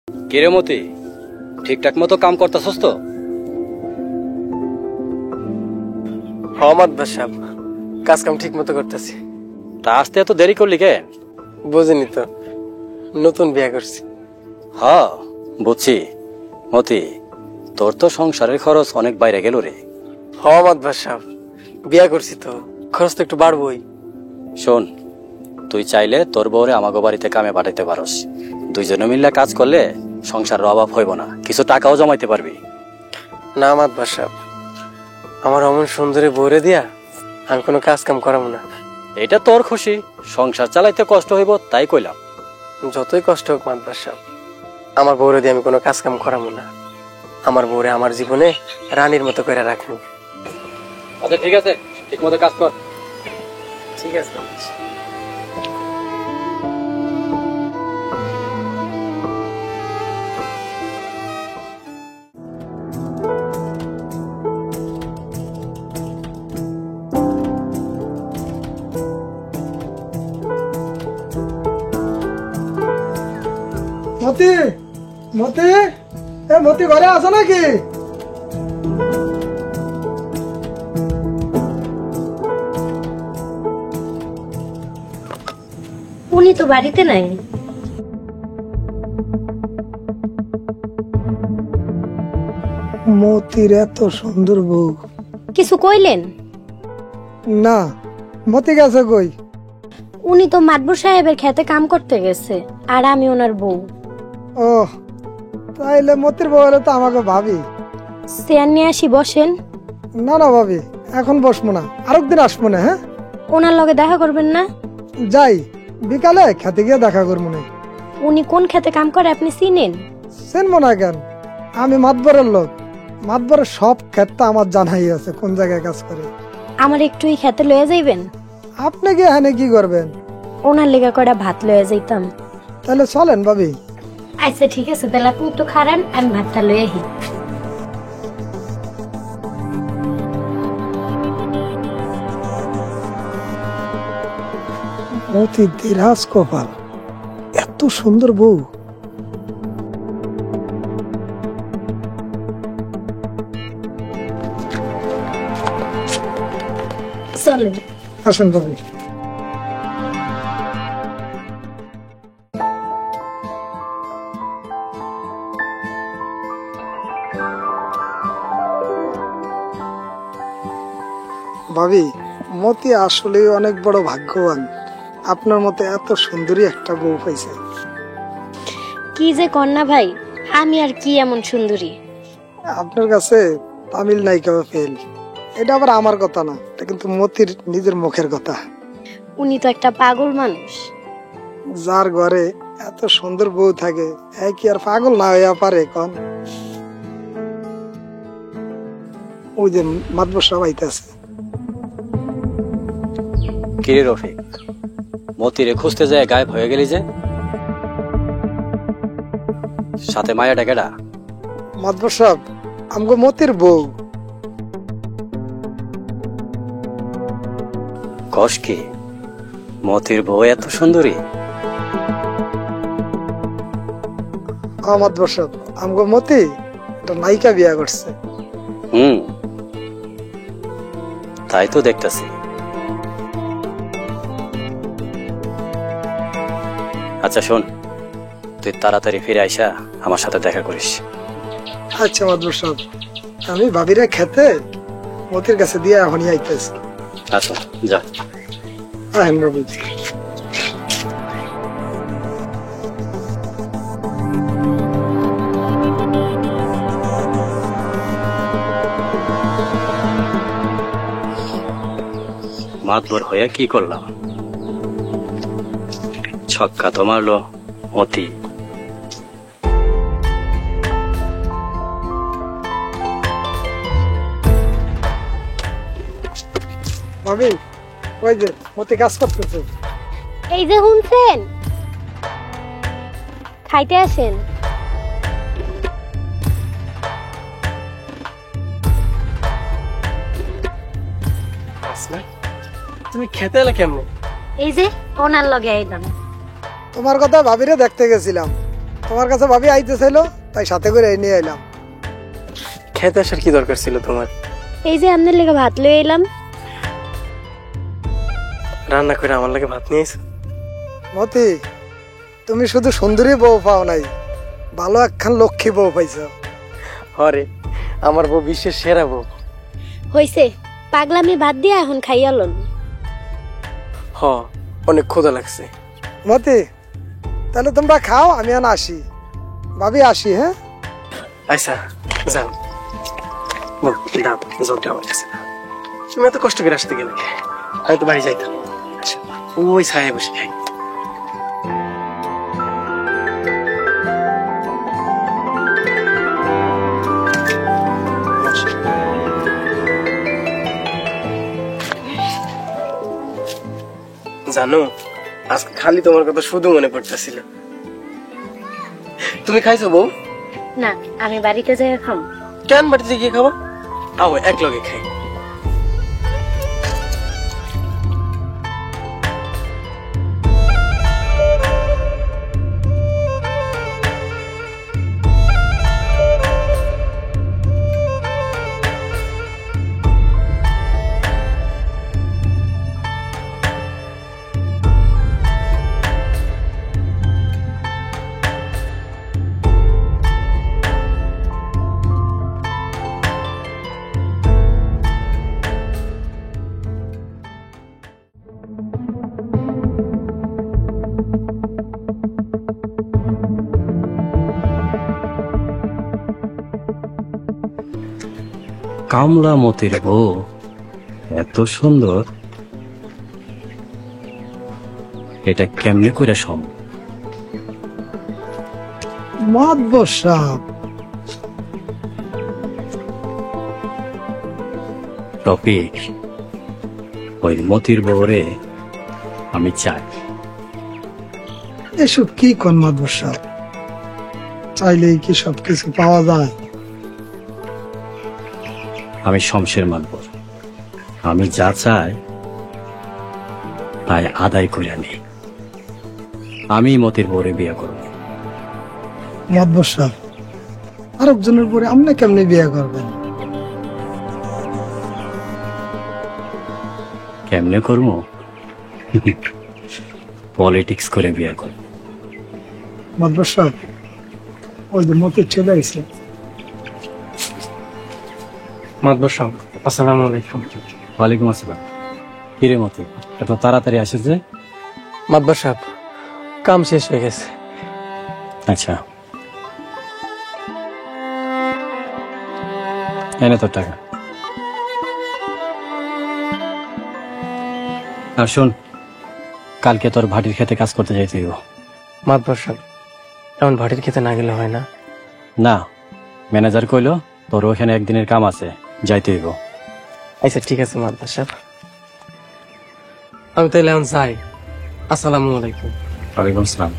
কিরে মতি, ঠিকঠাক মতো কাম করতেছস তো? হমাদ সাহেব, কাজ কাম ঠিক মতো করতেছি। তা আসতে এত দেরি করলি কে? বুঝিনি তো, নতুন বিয়ে করছি। হ বুঝছি। মতি, তোর তো সংসারের খরচ অনেক বাইরে গেল রে। হমাদ সাহেব, বিয়ে করছি তো খরচ তো একটু বাড়বই। শোন, তুই চাইলে তোর বউরে আমাগো বাড়িতে কামে পাঠাইতে পারস। দুইজনে মিললে কাজ করলে সংসারের অভাব হইব না, কিছু টাকাও জমাইতে পারবি। না মাদ সাহেব, আমার অমন সুন্দরী বউরে দিয়া আমি কোনো কাজ কাম করাবো না। এটা তোর খুশি, সংসার চালাইতে কষ্ট হইব তাই কইলাম। যতই কষ্ট হোক মাদ সাহেব, আমার বউরে দিয়ে আমি কোনো কাজ কাম করাবো না। আমার বউরে আমার জীবনে রানীর মতো করে রাখবো। আচ্ছা ঠিক আছে, ঠিক মতো কাজ কর। ঠিক আছে। মতি, মতি, মতি ঘরে আছো নাকি? উনি তো বাড়িতে নাই। মতির এত সুন্দর বউ। কিছু কইলেন? না, মতি গেছে কই? উনি তো মাদবর সাহেবের খেতে কাম করতে গেছে, আর আমি ওনার বউ। ও তাইলে মতির বউরে তো আমাকে ভাবি। চেয়ার নিয়ে আসি, বসেন। না না ভাবি, এখন বসবো না, আরেকদিন আসবো না। হ্যাঁ ওনার লগে দেখা করবেন না? যাই, বিকালে খেতে গিয়ে দেখা করবো না। উনি কোন খেতে কাম করে আপনি চিনেন? চিনবো না কেন, আমি মাতবরের লোক। মাতবরের সব ক্ষেতটা আমার জানাই আছে কোন জায়গায় কাজ করে। আমার একটু এই খেতে লয়ে যাইবেন? আপনি গিয়ে এখানে কি করবেন? ওনার লেগে কয়টা ভাত লয়ে যাইতাম। তাহলে চলেন ভাবি। আচ্ছা ঠিক আছে, তাহলে আপনি একটু খারান, আমি ভাতটা লয়ে আহি। মতি দিরাজ কপাল, এত সুন্দর বউ। চলেন। আসেন ভাবি। ভাবি, মতি আসলে অনেক বড় ভাগ্যবান, আপনার মতো এত সুন্দরী একটা বউ পাইছে। কি যে কন্যা ভাই, আমি আর কি এমন সুন্দরী? আপনার কাছে তামিল নায়িকা ফেল, এটা আবার আমার কথা না, এটা কিন্তু মতির নিজের মুখের কথা। উনি তো একটা পাগল মানুষ। যার ঘরে এত সুন্দর বউ থাকে, কি আর পাগল না হইয়া পারে কন? ওই যে মাতবর সাহেব আইতাছে। কিরে রফিক, মতিরে খুঁজতে যায় গায়েব হয়ে গেলি যে? সাথে মায়া ডাকেডা? মাতবর সাহেব, আমগো মতির বউ। কস কি, মতির বউ এত সুন্দরী? মাতবর সাহেব, আমগো মতি একটা নায়িকা বিয়া করছে। তাই তো দেখতেছি। আচ্ছা শোন, তুই তাড়াতাড়ি ফিরে আইসা আমার সাথে দেখা করিস। আচ্ছা মাতবর সাহেব, আমি ভাবিরা খেতে মতির কাছে দিয়ে এখনই আইতেছি। আচ্ছা যা। আহেন বাবু। মাতবর হয়ে কি করলাম? ছক্কা তো মারলো মতি। ভাবি, ওই যে মতি কাজ করতেছে। এই যে শুনছেন, খাইতে আসেন। তুমি খেতে এলে কেমন? এই যে ওনার লগে আইলাম। তোমার কথা ভাবিরে দেখতে গেছিলাম, তোমার কাছে ভাবি আইতেছিল, তাই সাথে করে নিয়ে এলাম। খেতে আসার কি দরকার ছিল তোমার? এই যে আপনার লেগে ভাত লয়ে এলাম। রান্না করে আমার লাগে ভাত নিয়ে এসো। মতি, তুমি শুধু সুন্দরী বউ পাও নাই, ভালো একখান লক্ষ্মী বউ পাইছো। হরে, আমার বউ বিশ্বের সেরা বউ। হইছে, পাগলামি বাদ দিয়ে এখন খাইয়া লন। হ, অনেক ক্ষুধা লাগছে। মতি, তাহলে তোমরা খাও, আমি এখন আসি। ভাবি আসি, হ্যাঁ? আচ্ছা, যাও। দাও, জলটা আমার কাছে দাও। তুমি এত কষ্ট করে আসতে গেলে, আমি তো বাড়ি যাইতাম। আচ্ছা, ওই ছায়ে বসে খাই। জানো, আজকে খালি তোমার কথা শুধু মনে পড়তেছিল। তুমি খাইছো বউ? না, আমি বাড়িতে যাই খাম। কেন বাড়িতে গিয়ে খাবো? আও এক লগে খাই। কামলা মতির বউ এত সুন্দর, এটা কেমনে করে সম্ভব? মাতবর সাহেব, টপিক ওই মতির বউরে আমি চাই। এসব কি কোন মাতবর সাহেব? চাইলেই কি সবকিছু পাওয়া যায়? আমি শমশের মাতবর, আমি যা চাই তাই আদায় করে আনি। আমি মতির বউরে বিয়ে করব। মাতবর সাহেব, আরেকজনের পরে আপনি কেমনে বিয়ে করবেন? কেমনে করবো? পলিটিক্স করে বিয়ে করব। মাতবর সাহেব, ওই যে মতি চলে আসছে। মাতবর সাহেব, আসসালামু আলাইকুম। ওয়ালাইকুম আসসালাম। কিরে মতি, এত তাড়াতাড়ি আসিস যে? মাতবর সাহেব, কাম শেষ হয়ে গেছে। আচ্ছা, এনে তোর টাকা। আর শোন, কালকে তোর ভাটির খেতে কাজ করতে যাইতে হইব। মাতবর সাহেব, এমন ভাটির খেতে না গেলে হয় না? না, ম্যানেজার কইলো তোর ওখানে একদিনের কাম আছে, যাইতে হইব। আচ্ছা ঠিক আছে মাতবর সাহেব, আমি তাইলে এখন যাই। আসসালামু আলাইকুম। ওয়ালাইকুম আসসালাম।